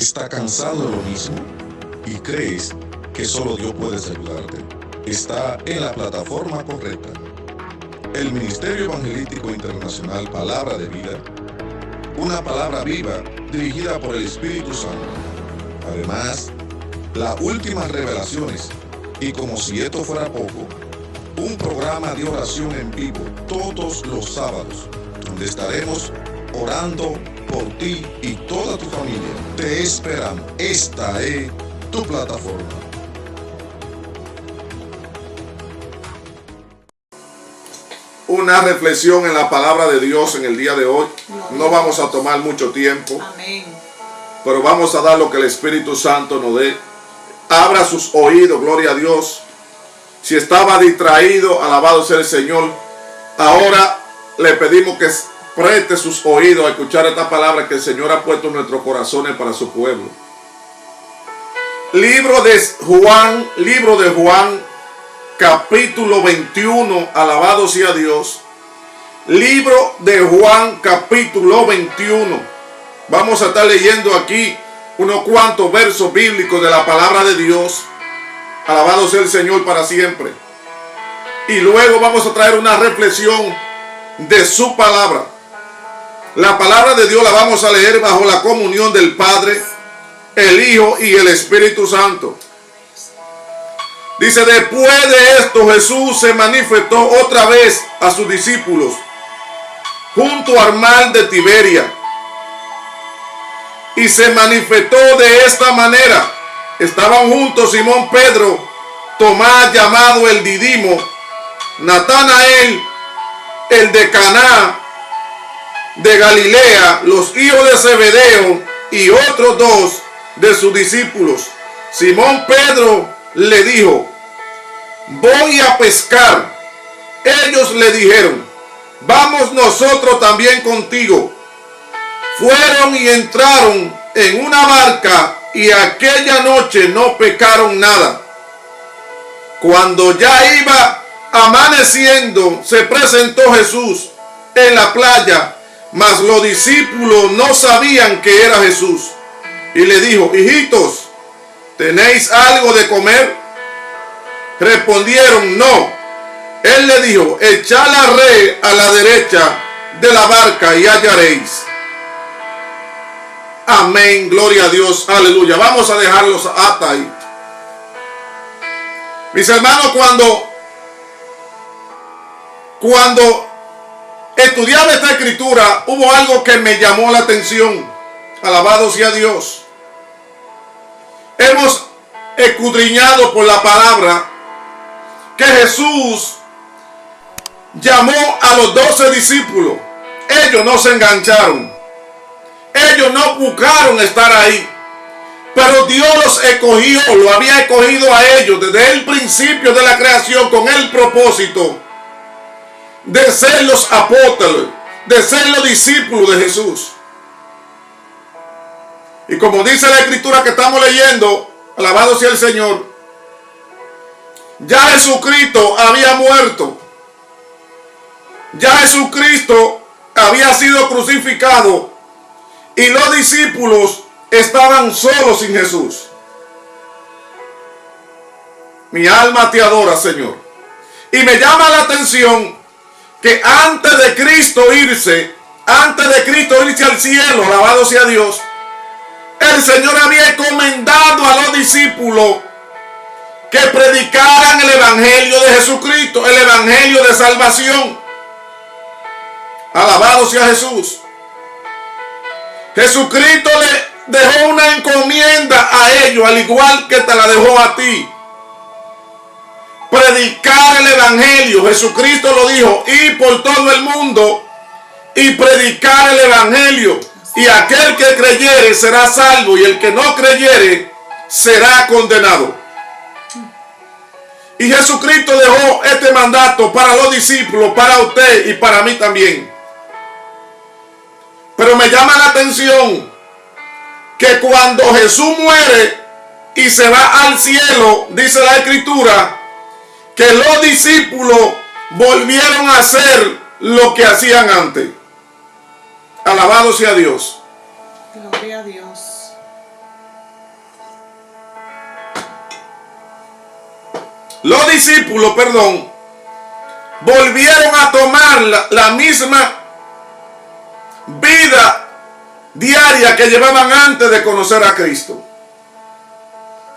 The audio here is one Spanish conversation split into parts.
¿Está cansado de lo mismo? ¿Y crees que solo Dios puede ayudarte? Está en la plataforma correcta. El Ministerio Evangelístico Internacional Palabra de Vida, una palabra viva dirigida por el Espíritu Santo. Además, las últimas revelaciones, y como si esto fuera poco, un programa de oración en vivo todos los sábados, donde estaremos orando por ti y toda tu familia. Te esperamos. Esta es tu plataforma. Una reflexión en la palabra de Dios en el día de hoy. No vamos a tomar mucho tiempo. Amén. Pero vamos a dar lo que el Espíritu Santo nos dé. Abra sus oídos, gloria a Dios. Si estaba distraído, alabado sea el Señor. Ahora le pedimos que preste sus oídos a escuchar esta palabra que el Señor ha puesto en nuestros corazones para su pueblo. Libro de Juan, capítulo 21, alabado sea Dios. Libro de Juan, capítulo 21. Vamos a estar leyendo aquí unos cuantos versos bíblicos de la palabra de Dios. Alabado sea el Señor para siempre. Y luego vamos a traer una reflexión de su palabra. La palabra de Dios la vamos a leer bajo la comunión del Padre, el Hijo y el Espíritu Santo. Dice: después de esto Jesús se manifestó otra vez a sus discípulos junto al mar de Tiberia. Y se manifestó de esta manera. Estaban juntos Simón Pedro, Tomás llamado el Didimo, Natanael, el de Caná de Galilea, los hijos de Zebedeo y otros dos de sus discípulos. Simón Pedro le dijo: voy a pescar. Ellos le dijeron: vamos nosotros también contigo. Fueron y entraron en una barca y aquella noche no pescaron nada. Cuando ya iba amaneciendo, se presentó Jesús en la playa, mas los discípulos no sabían que era Jesús. Y le dijo: hijitos, ¿tenéis algo de comer? Respondieron: no. Él le dijo: echad la red a la derecha de la barca y hallaréis. Amén, gloria a Dios, aleluya. Vamos a dejarlos hasta ahí. Mis hermanos, cuando estudiaba esta escritura, hubo algo que me llamó la atención. Alabado sea Dios. Hemos escudriñado por la palabra que Jesús llamó a los 12 discípulos. Ellos no se engancharon. Ellos no buscaron estar ahí. Pero Dios los escogió, lo había escogido a ellos desde el principio de la creación con el propósito de ser los apóstoles, de ser los discípulos de Jesús. Y como dice la escritura que estamos leyendo, alabado sea el Señor, ya Jesucristo había muerto. Ya Jesucristo había sido crucificado y los discípulos estaban solos sin Jesús. Mi alma te adora, Señor. Y me llama la atención que antes de Cristo irse al cielo, alabado sea Dios, el Señor había encomendado a los discípulos que predicaran el evangelio de Jesucristo, el evangelio de salvación. Alabado sea Jesús. Jesucristo le dejó una encomienda a ellos, al igual que te la dejó a ti. Predicar el evangelio. Jesucristo lo dijo: ir por todo el mundo y predicar el evangelio. Y aquel que creyere será salvo, y el que no creyere será condenado. Y Jesucristo dejó este mandato para los discípulos, para usted y para mí también. Pero me llama la atención que cuando Jesús muere y se va al cielo, dice la escritura, que los discípulos volvieron a hacer lo que hacían antes. Alabado sea Dios. Gloria a Dios. los discípulos, volvieron a tomar la misma vida diaria que llevaban antes de conocer a Cristo.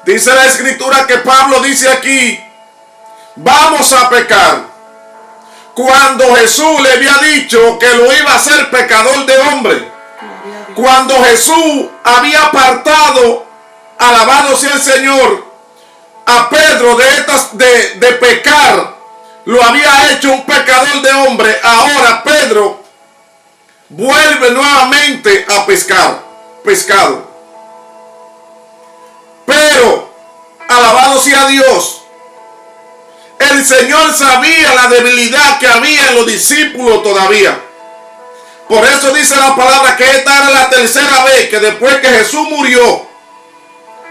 Dice la Escritura que Pablo dice aquí, vamos a pecar, cuando Jesús le había dicho que lo iba a hacer pecador de hombre. Cuando Jesús había apartado, alabado sea el Señor, a Pedro de pecar, lo había hecho un pecador de hombre. Ahora Pedro vuelve nuevamente a pescado. Pero, alabado sea Dios, el Señor sabía la debilidad que había en los discípulos todavía. Por eso dice la palabra que esta era la tercera vez que después que Jesús murió,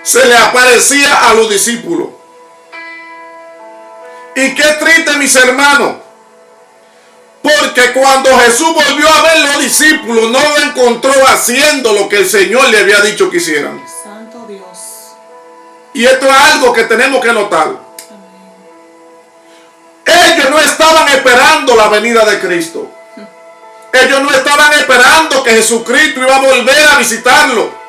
se le aparecía a los discípulos. Y qué triste, mis hermanos, porque cuando Jesús volvió a ver los discípulos, no lo encontró haciendo lo que el Señor le había dicho que hicieran. Santo Dios. Y esto es algo que tenemos que notar. Amén. Ellos no estaban esperando la venida de Cristo. Ellos no estaban esperando que Jesucristo iba a volver a visitarlo.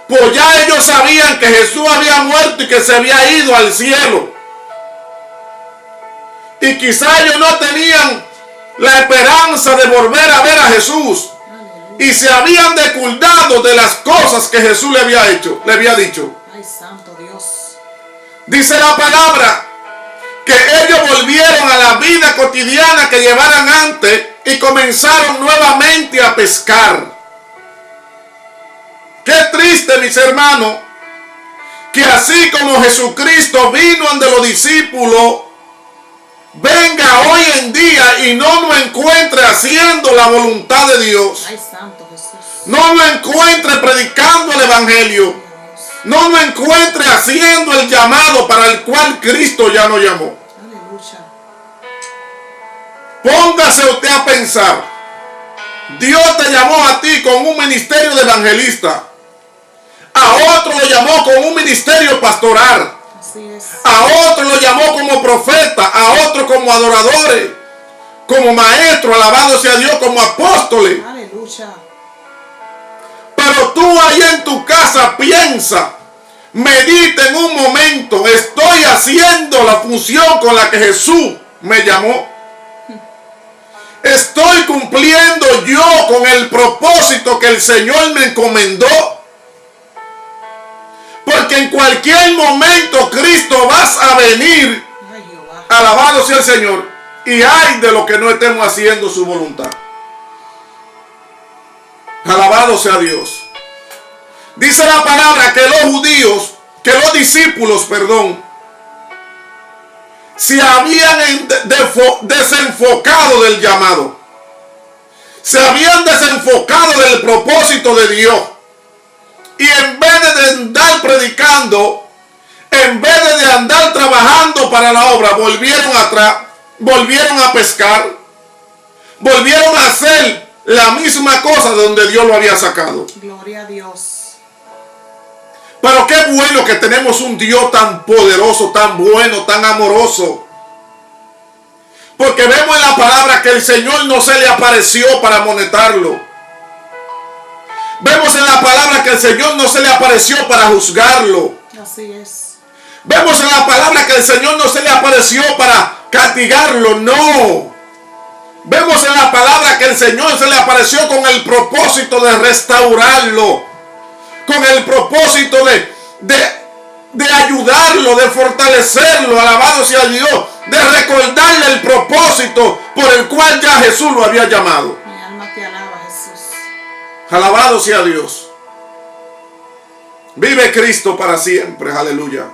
Pues ya ellos sabían que Jesús había muerto y que se había ido al cielo. Y quizá ellos no tenían la esperanza de volver a ver a Jesús. Y se habían descuidado de las cosas que Jesús le había dicho. Ay, santo Dios. Dice la palabra que ellos volvieron a la vida cotidiana que llevaran antes y comenzaron nuevamente a pescar. Qué triste, mis hermanos, que así como Jesucristo vino ante los discípulos, venga hoy en día y no nos encuentre haciendo la voluntad de Dios. Ay, santo Jesús. No nos encuentre predicando el evangelio. No nos encuentre haciendo el llamado para el cual Cristo ya nos llamó. Aleluya. Póngase usted a pensar. Dios te llamó a ti con un ministerio de evangelista. A otro lo llamó con un ministerio pastoral. Así es. A otro lo llamó como profeta. A otro como adoradores. Como maestro, alabado sea Dios, como apóstoles. Aleluya. Pero tú ahí en tu casa piensa, medita en un momento, estoy haciendo la función con la que Jesús me llamó. Estoy cumpliendo yo con el propósito que el Señor me encomendó. Porque en cualquier momento Cristo vas a venir. Ay, Jehová. Alabado sea el Señor. Y ay de lo que no estemos haciendo su voluntad. Alabado sea Dios. Dice la palabra que los discípulos, se habían desenfocado del llamado. Se habían desenfocado del propósito de Dios. Y en vez de andar predicando, en vez de andar trabajando para la obra, volvieron atrás, volvieron a pescar, volvieron a hacer la misma cosa de donde Dios lo había sacado. Gloria a Dios. Pero qué bueno que tenemos un Dios tan poderoso, tan bueno, tan amoroso. Porque vemos en la palabra que el Señor no se le apareció para amonestarlo. Vemos en la palabra que el Señor no se le apareció para juzgarlo. Así es. Vemos en la palabra que el Señor no se le apareció para castigarlo, no. Vemos en la palabra que el Señor se le apareció con el propósito de restaurarlo, con el propósito de ayudarlo, de fortalecerlo, alabado sea Dios, de recordarle el propósito por el cual ya Jesús lo había llamado. Mi alma te alaba, Jesús. Alabado sea Dios. Vive Cristo para siempre, aleluya.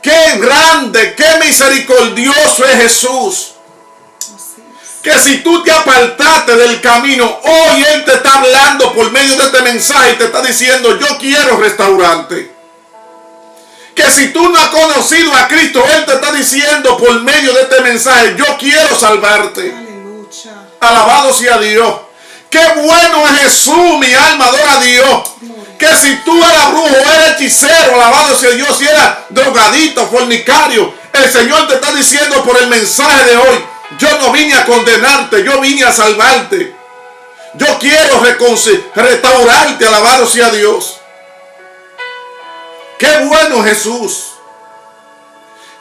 Qué grande, qué misericordioso es Jesús. Así es. Que si tú te apartaste del camino, hoy Él te está hablando por medio de este mensaje y te está diciendo, yo quiero restaurarte. Que si tú no has conocido a Cristo, Él te está diciendo por medio de este mensaje, yo quiero salvarte. Aleluya. Alabado sea Dios. Qué bueno es Jesús, mi alma adora a Dios. Qué que si tú eras brujo, eres hechicero, alabado sea Dios, si eras drogadito, fornicario, el Señor te está diciendo por el mensaje de hoy: yo no vine a condenarte, yo vine a salvarte. Yo quiero restaurarte, alabado sea Dios. Qué bueno Jesús,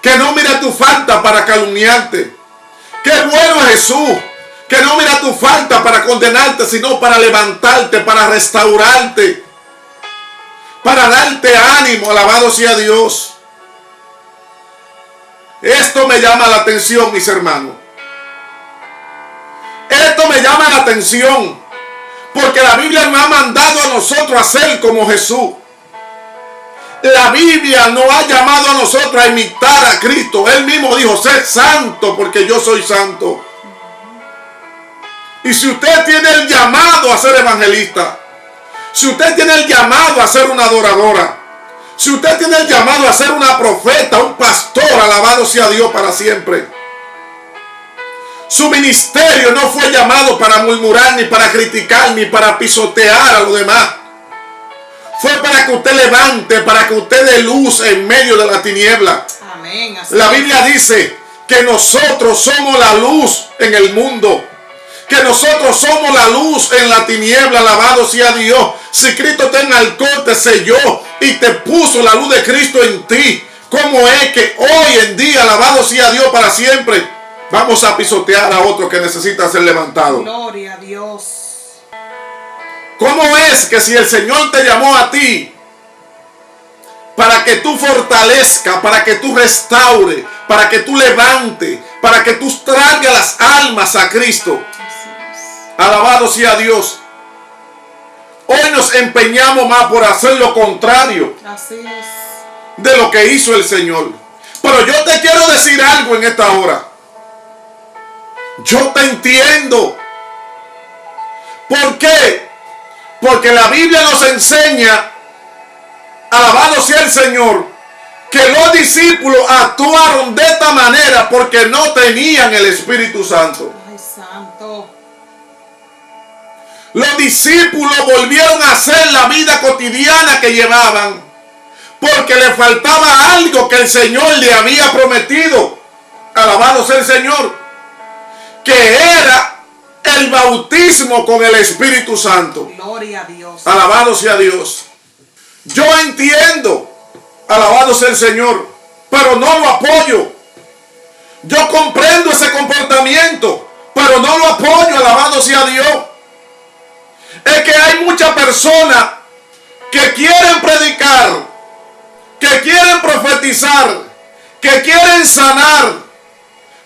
que no mira tu falta para calumniarte. Qué bueno Jesús, que no mira tu falta para condenarte, sino para levantarte, para restaurarte, para darte ánimo, alabado sea Dios. Esto me llama la atención, mis hermanos. Esto me llama la atención, porque la Biblia nos ha mandado a nosotros a ser como Jesús. La Biblia nos ha llamado a nosotros a imitar a Cristo. Él mismo dijo: sed santo porque yo soy santo. Y si usted tiene el llamado a ser evangelista, si usted tiene el llamado a ser una adoradora, si usted tiene el llamado a ser una profeta, un pastor, alabado sea Dios para siempre. Su ministerio no fue llamado para murmurar, ni para criticar, ni para pisotear a los demás. Fue para que usted levante, para que usted dé luz en medio de la tiniebla. Amén. La Biblia dice que nosotros somos la luz en el mundo, que nosotros somos la luz en la tiniebla, alabado sea Dios. Si Cristo te enalcó, te selló y te puso la luz de Cristo en ti, ¿cómo es que hoy en día, alabado sea Dios para siempre, vamos a pisotear a otro que necesita ser levantado? Gloria a Dios. ¿Cómo es que si el Señor te llamó a ti para que tú fortalezcas, para que tú restaures, para que tú levantes, para que tú traigas las almas a Cristo? Alabado sea Dios. Hoy nos empeñamos más por hacer lo contrario de lo que hizo el Señor. Pero yo te quiero decir algo en esta hora. Yo te entiendo. ¿Por qué? Porque la Biblia nos enseña, alabado sea el Señor, que los discípulos actuaron de esta manera porque no tenían el Espíritu Santo. Ay, santo. Los discípulos volvieron a hacer la vida cotidiana que llevaban porque le faltaba algo que el Señor le había prometido. Alabado sea el Señor, que era el bautismo con el Espíritu Santo. Gloria a Dios. Alabado sea Dios. Yo entiendo, alabado sea el Señor, pero no lo apoyo. Yo comprendo ese comportamiento, pero no lo apoyo, alabado sea Dios. Es que hay muchas personas que quieren predicar, que quieren profetizar, que quieren sanar,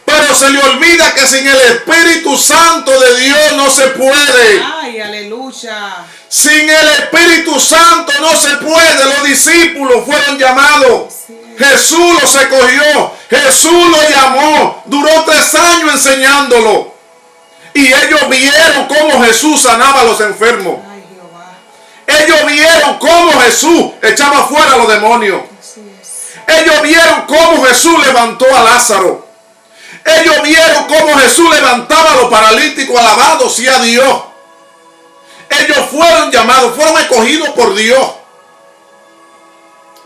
pero se le olvida que sin el Espíritu Santo de Dios no se puede. Ay, aleluya. Sin el Espíritu Santo no se puede. Los discípulos fueron llamados. Jesús los escogió. Jesús los llamó. Duró 3 años enseñándolo. Y ellos vieron cómo Jesús sanaba a los enfermos. Ay, Jehová. Ellos vieron cómo Jesús echaba fuera a los demonios. Así es. Ellos vieron cómo Jesús levantó a Lázaro. Ellos vieron cómo Jesús levantaba a los paralíticos, alabado sea Dios. Ellos fueron llamados, fueron escogidos por Dios.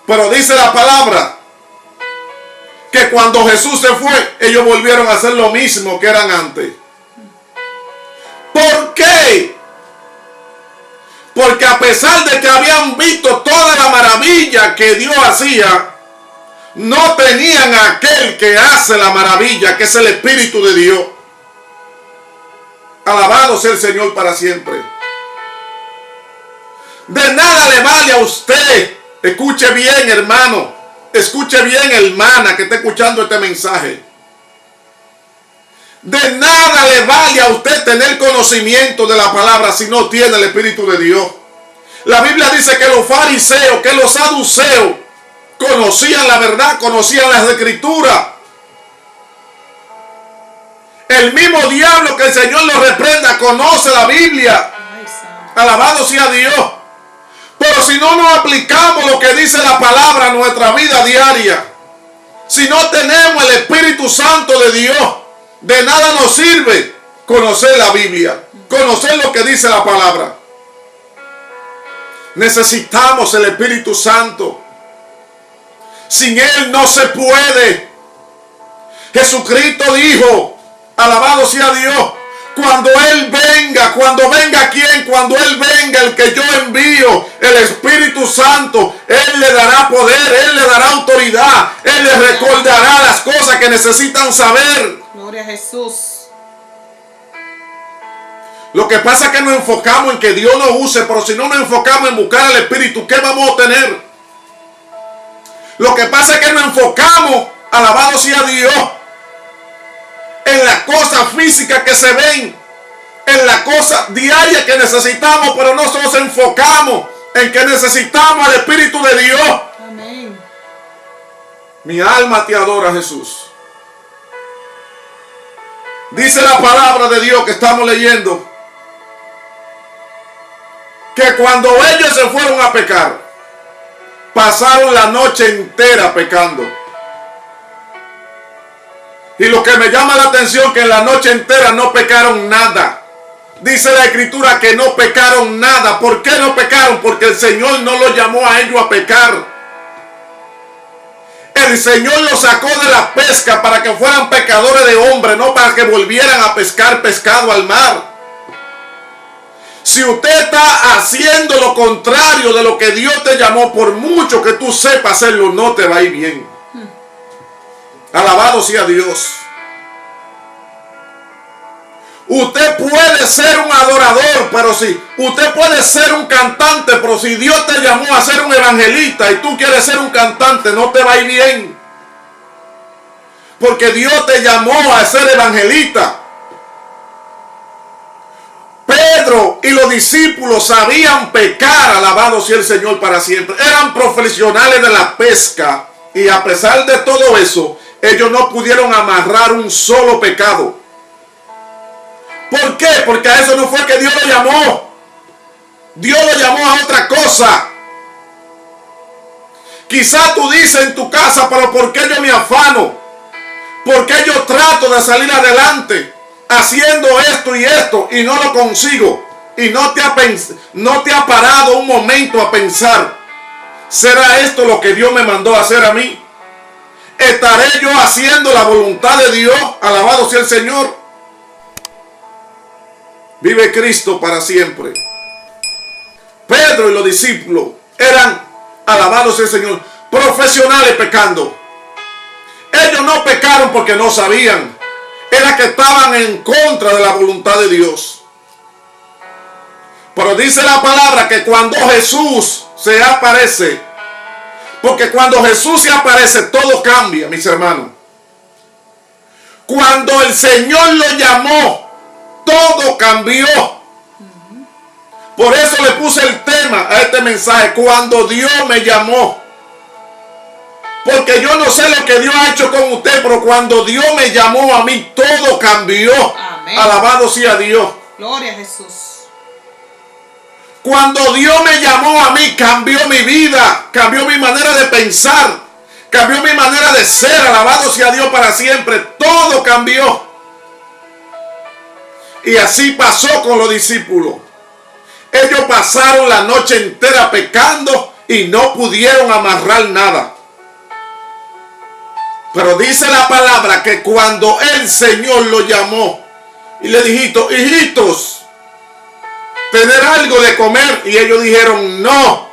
Pero dice la palabra que cuando Jesús se fue, ellos volvieron a hacer lo mismo que eran antes. ¿Por qué? Porque a pesar de que habían visto toda la maravilla que Dios hacía, no tenían a aquel que hace la maravilla, que es el Espíritu de Dios. Alabado sea el Señor para siempre. De nada le vale a usted, escuche bien, hermano, escuche bien, hermana, que está escuchando este mensaje. De nada le vale a usted tener conocimiento de la palabra si no tiene el Espíritu de Dios. La Biblia dice que los fariseos, que los saduceos conocían la verdad, conocían las escrituras. El mismo diablo, que el Señor lo reprenda, conoce la Biblia. Ay, santo. Alabado sea Dios. Pero si no nos aplicamos lo que dice la palabra en nuestra vida diaria, si no tenemos el Espíritu Santo de Dios, de nada nos sirve conocer la Biblia, conocer lo que dice la palabra. Necesitamos el Espíritu Santo. Sin Él no se puede. Jesucristo dijo, alabado sea Dios, cuando Él venga, cuando venga ¿quién? Cuando Él venga, el que yo envío, el Espíritu Santo, Él le dará poder, Él le dará autoridad, Él le recordará las cosas que necesitan saber. Gloria a Jesús. Lo que pasa es que nos enfocamos en que Dios nos use, pero si no nos enfocamos en buscar al Espíritu, ¿qué vamos a obtener? Lo que pasa es que nos enfocamos, alabado sea Dios, en las cosas físicas que se ven, en las cosas diarias que necesitamos, pero no nos enfocamos en que necesitamos al Espíritu de Dios. Amén. Mi alma te adora, Jesús. Dice la palabra de Dios que estamos leyendo, que cuando ellos se fueron a pecar, pasaron la noche entera pecando. Y lo que me llama la atención es que en la noche entera no pecaron nada. Dice la Escritura que no pecaron nada. ¿Por qué no pecaron? Porque el Señor no los llamó a ellos a pecar. El Señor los sacó de la pesca para que fueran pescadores de hombres, no para que volvieran a pescar pescado al mar. Si usted está haciendo lo contrario de lo que Dios te llamó, por mucho que tú sepas hacerlo, no te va a ir bien. Alabado sea Dios. Usted puede ser un adorador, pero si usted puede ser un cantante, pero si Dios te llamó a ser un evangelista y tú quieres ser un cantante, no te va a ir bien. Porque Dios te llamó a ser evangelista. Pedro y los discípulos sabían pecar, alabado sea el Señor para siempre. Eran profesionales de la pesca y a pesar de todo eso, ellos no pudieron amarrar un solo pecado. ¿Por qué? Porque a eso no fue que Dios lo llamó. Dios lo llamó a otra cosa. Quizá tú dices en tu casa, pero ¿por qué yo me afano? ¿Por qué yo trato de salir adelante haciendo esto y esto y no lo consigo? Y no te ha parado un momento a pensar, ¿será esto lo que Dios me mandó a hacer a mí? ¿Estaré yo haciendo la voluntad de Dios? Alabado sea el Señor. Vive Cristo para siempre. Pedro y los discípulos eran, alabado sea el Señor, profesionales pecando. Ellos no pecaron porque no sabían. Era que estaban en contra de la voluntad de Dios. Pero dice la palabra que cuando Jesús se aparece, porque cuando Jesús se aparece todo cambia, mis hermanos. Cuando el Señor lo llamó, todo cambió. Por eso le puse el tema a este mensaje, cuando Dios me llamó. Porque yo no sé lo que Dios ha hecho con usted, pero cuando Dios me llamó a mí, todo cambió. Amén. Alabado sea Dios. Gloria a Jesús. Cuando Dios me llamó a mí, cambió mi vida, cambió mi manera de pensar, cambió mi manera de ser. Alabado sea Dios para siempre. Todo cambió. Y así pasó con los discípulos. Ellos pasaron la noche entera pecando y no pudieron amarrar nada. Pero dice la palabra que cuando el Señor lo llamó y le dijo, hijitos, tener algo de comer, y ellos dijeron no.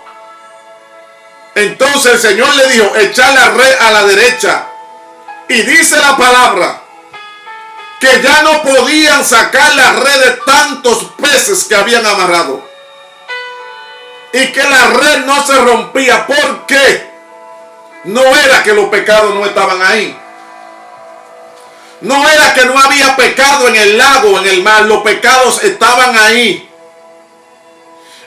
Entonces el Señor le dijo, echar la red a la derecha. Y dice la palabra que ya no podían sacar la red de tantos peces que habían amarrado. Y que la red no se rompía. ¿Por qué? No era que los pecados no estaban ahí. No era que no había pecado en el lago, en el mar. Los pecados estaban ahí.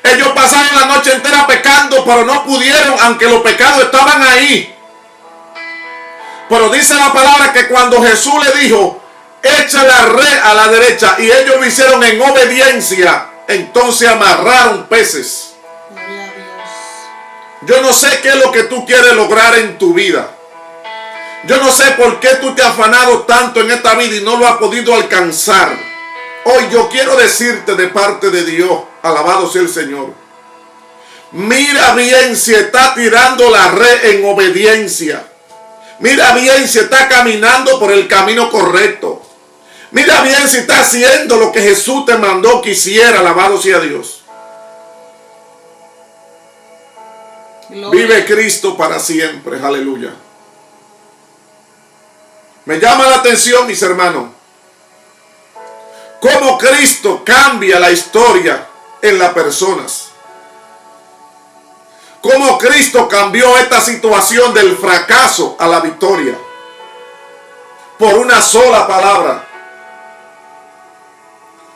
Ellos pasaron la noche entera pecando, pero no pudieron, aunque los pecados estaban ahí. Pero dice la palabra que cuando Jesús le dijo, echa la red a la derecha, y ellos lo hicieron en obediencia, entonces amarraron peces. Gloria a Dios. Yo no sé qué es lo que tú quieres lograr en tu vida. Yo no sé por qué tú te has afanado tanto en esta vida y no lo has podido alcanzar. Hoy yo quiero decirte de parte de Dios, alabado sea el Señor, Mira bien si está tirando la red en obediencia. Mira bien si está caminando por el camino correcto. Mira bien si está haciendo lo que Jesús te mandó que hiciera. Alabado sea Dios. Gloria. Vive Cristo para siempre. Aleluya. Me llama la atención, mis hermanos, cómo Cristo cambia la historia en las personas. Cómo Cristo cambió esta situación del fracaso a la victoria por una sola palabra.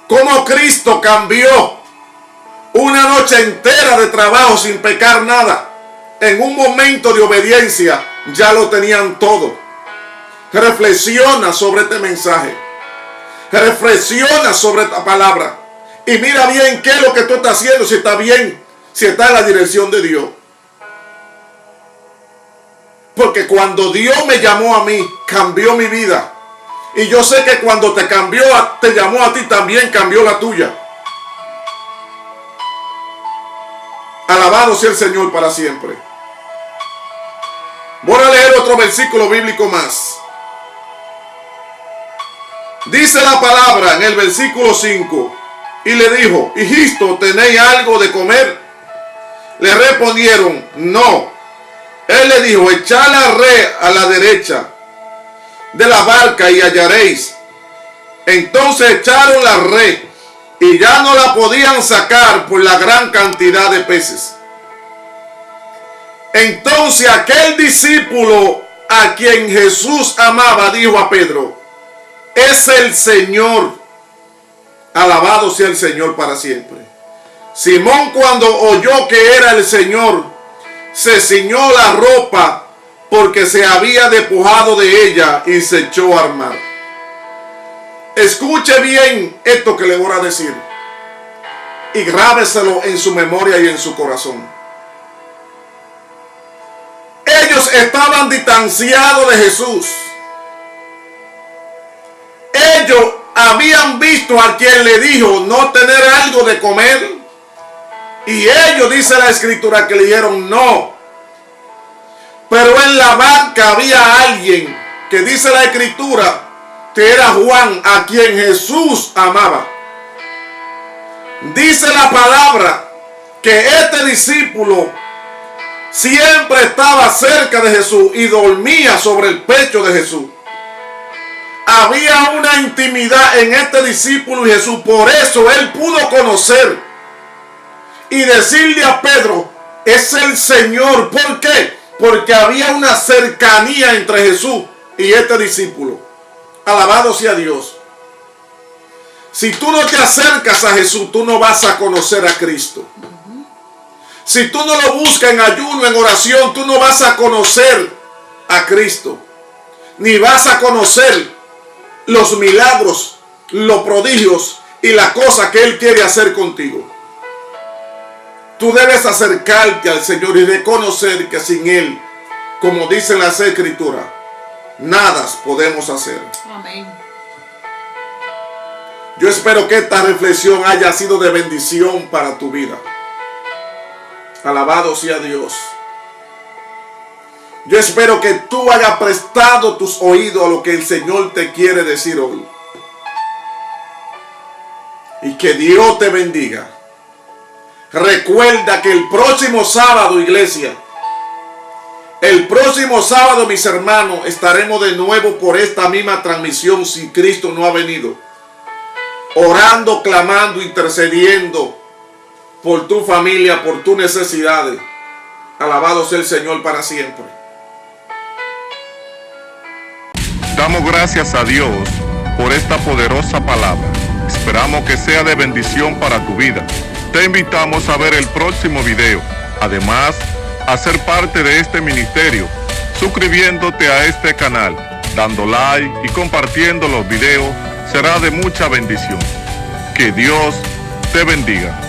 Cómo Cristo cambió una noche entera de trabajo sin pecar nada. En un momento de obediencia ya lo tenían todo. Reflexiona sobre este mensaje. Reflexiona sobre esta palabra. Y mira bien qué es lo que tú estás haciendo, si está bien, si está en la dirección de Dios. Porque cuando Dios me llamó a mí, cambió mi vida. Y yo sé que cuando te llamó a ti, también cambió la tuya. Alabado sea el Señor para siempre. Voy a leer otro versículo bíblico más. Dice la palabra en el versículo 5. Y le dijo: hijisto, ¿tenéis algo de comer? Le respondieron: no. Él le dijo: echad la red a la derecha de la barca y hallaréis. Entonces echaron la red y ya no la podían sacar por la gran cantidad de peces. Entonces aquel discípulo a quien Jesús amaba dijo a Pedro: es el Señor. Alabado sea el Señor para siempre. Simón, cuando oyó que era el Señor, se ciñó la ropa porque se había despojado de ella y se echó al mar. Escuche bien esto que le voy a decir y grábeselo en su memoria y en su corazón. Ellos estaban distanciados de Jesús. Ellos habían visto a quien le dijo no tener algo de comer. Y ellos, dice la escritura, que le dijeron no. Pero en la barca había alguien que dice la escritura que era Juan, a quien Jesús amaba. Dice la palabra que este discípulo siempre estaba cerca de Jesús y dormía sobre el pecho de Jesús. Había una intimidad en este discípulo y Jesús. Por eso él pudo conocer y decirle a Pedro: es el Señor. ¿Por qué? Porque había una cercanía entre Jesús y este discípulo. Alabado sea Dios. Si tú no te acercas a Jesús, tú no vas a conocer a Cristo. Si tú no lo buscas en ayuno, en oración, tú no vas a conocer a Cristo. Ni vas a conocer los milagros, los prodigios y las cosas que Él quiere hacer contigo. Tú debes acercarte al Señor y reconocer que sin Él, como dice la Escritura, nada podemos hacer. Amén. Yo espero que esta reflexión haya sido de bendición para tu vida. Alabado sea Dios. Yo espero que tú hayas prestado tus oídos a lo que el Señor te quiere decir hoy. Y que Dios te bendiga. Recuerda que el próximo sábado, iglesia, el próximo sábado, mis hermanos, estaremos de nuevo por esta misma transmisión si Cristo no ha venido. Orando, clamando, intercediendo por tu familia, por tus necesidades. Alabado sea el Señor para siempre. Damos gracias a Dios por esta poderosa palabra. Esperamos que sea de bendición para tu vida. Te invitamos a ver el próximo video. Además, a ser parte de este ministerio, suscribiéndote a este canal, dando like y compartiendo los videos, será de mucha bendición. Que Dios te bendiga.